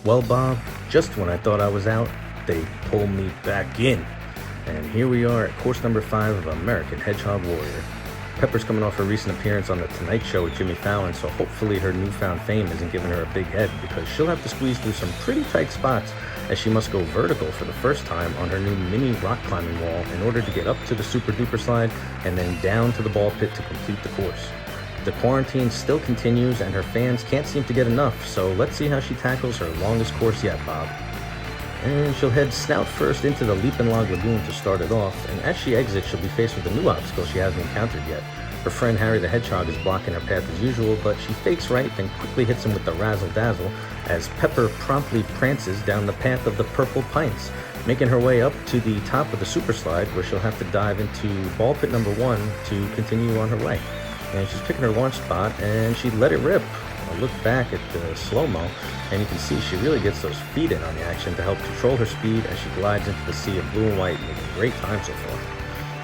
Well, Bob, just when I thought I was out, they pull me back in. And here we are at course number 5 of American Hedgehog Warrior. Pepper's coming off her recent appearance on The Tonight Show with Jimmy Fallon, so hopefully her newfound fame isn't giving her a big head, because she'll have to squeeze through some pretty tight spots as she must go vertical for the first time on her new mini rock climbing wall in order to get up to the super duper slide and then down to the ball pit to complete the course. The quarantine still continues and her fans can't seem to get enough, so let's see how she tackles her longest course yet, Bob. And she'll head snout first into the Leap and Log Lagoon to start it off, and as she exits, she'll be faced with a new obstacle she hasn't encountered yet. Her friend Harry the Hedgehog is blocking her path as usual, but she fakes right, then quickly hits him with the Razzle Dazzle as Pepper promptly prances down the path of the Purple Pints, making her way up to the top of the super slide, where she'll have to dive into ball pit number 1 to continue on her way. And she's picking her launch spot, and she let it rip. I look back at the slow-mo, and you can see she really gets those feet in on the action to help control her speed as she glides into the sea of blue and white, making great time so far.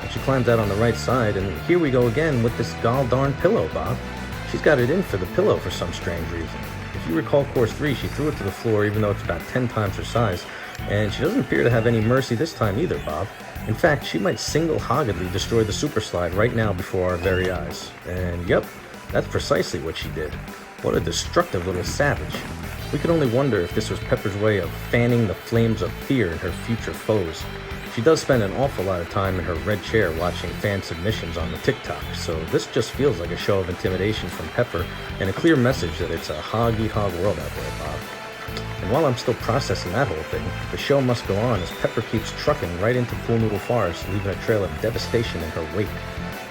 And she climbs out on the right side, and here we go again with this gall darn pillow, Bob. She's got it in for the pillow for some strange reason. If you recall course 3, she threw it to the floor even though it's about 10 times her size, and she doesn't appear to have any mercy this time either, Bob. In fact, she might single-handedly destroy the super slide right now before our very eyes. And yep, that's precisely what she did. What a destructive little savage. We could only wonder if this was Pepper's way of fanning the flames of fear in her future foes. She does spend an awful lot of time in her red chair watching fan submissions on the TikTok, so this just feels like a show of intimidation from Pepper and a clear message that it's a hog-eat-hog world out there, Bob. And while I'm still processing that whole thing, the show must go on as Pepper keeps trucking right into Pool Noodle Forest, leaving a trail of devastation in her wake.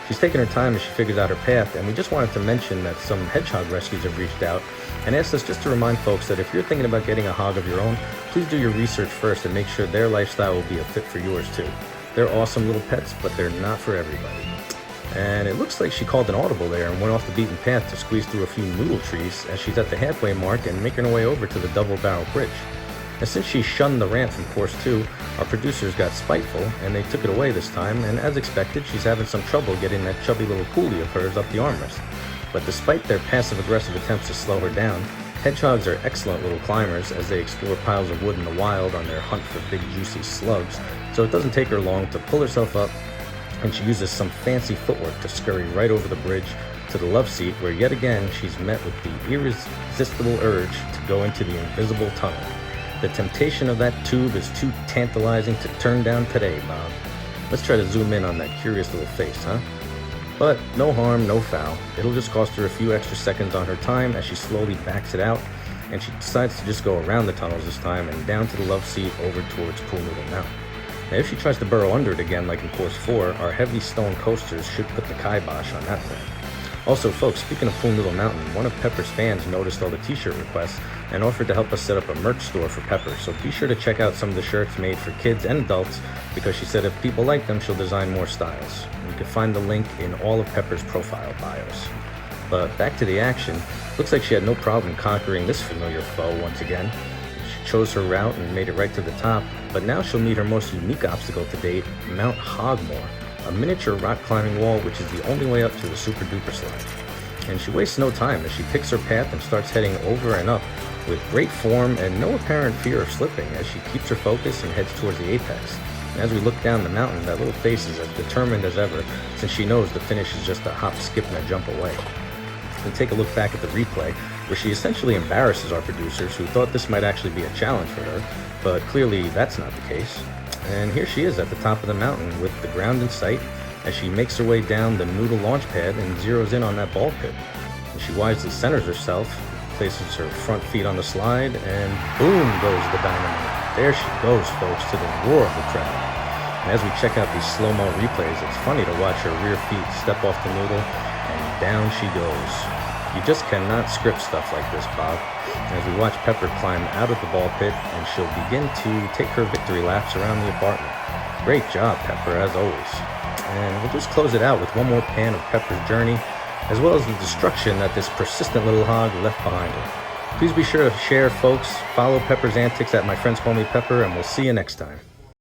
She's taking her time as she figures out her path, and we just wanted to mention that some hedgehog rescues have reached out and asked us just to remind folks that if you're thinking about getting a hog of your own, please do your research first and make sure their lifestyle will be a fit for yours too. They're awesome little pets, but they're not for everybody. And it looks like she called an audible there and went off the beaten path to squeeze through a few noodle trees as she's at the halfway mark and making her way over to the double barrel bridge. And since she shunned the ramp from course 2, our producers got spiteful and they took it away this time, and as expected, she's having some trouble getting that chubby little coolie of hers up the armrest. But despite their passive-aggressive attempts to slow her down, hedgehogs are excellent little climbers as they explore piles of wood in the wild on their hunt for big juicy slugs, so it doesn't take her long to pull herself up, and she uses some fancy footwork to scurry right over the bridge to the love seat, where yet again she's met with the irresistible urge to go into the invisible tunnel. The temptation of that tube is too tantalizing to turn down today, Bob. Let's try to zoom in on that curious little face, huh? But no harm, no foul. It'll just cost her a few extra seconds on her time as she slowly backs it out, and she decides to just go around the tunnels this time and down to the love seat over towards Pool Noodle Mountain. Now if she tries to burrow under it again like in course 4, our heavy stone coasters should put the kibosh on that plan. Also, folks, speaking of Pool Noodle Mountain, one of Pepper's fans noticed all the t-shirt requests and offered to help us set up a merch store for Pepper, so be sure to check out some of the shirts made for kids and adults, because she said if people like them, she'll design more styles. And you can find the link in all of Pepper's profile bios. But back to the action, looks like she had no problem conquering this familiar foe once again. She chose her route and made it right to the top, but now she'll meet her most unique obstacle to date, Mount Hogmore, a miniature rock climbing wall which is the only way up to the super duper slide. And she wastes no time as she picks her path and starts heading over and up with great form and no apparent fear of slipping as she keeps her focus and heads towards the apex. And as we look down the mountain, that little face is as determined as ever, since she knows the finish is just a hop, skip, and a jump away. And take a look back at the replay, where she essentially embarrasses our producers who thought this might actually be a challenge for her, but clearly that's not the case. And here she is at the top of the mountain with the ground in sight as she makes her way down the noodle launch pad and zeroes in on that ball pit. And she wisely centers herself, places her front feet on the slide, and boom goes the dynamite. There she goes, folks, to the roar of the crowd. And as we check out these slow-mo replays, it's funny to watch her rear feet step off the noodle, and down she goes. You just cannot script stuff like this, Bob. As we watch Pepper climb out of the ball pit, and she'll begin to take her victory laps around the apartment. Great job, Pepper, as always. And we'll just close it out with one more pan of Pepper's journey, as well as the destruction that this persistent little hog left behind her. Please be sure to share, folks. Follow Pepper's antics at My Friends Call Me Pepper, and we'll see you next time.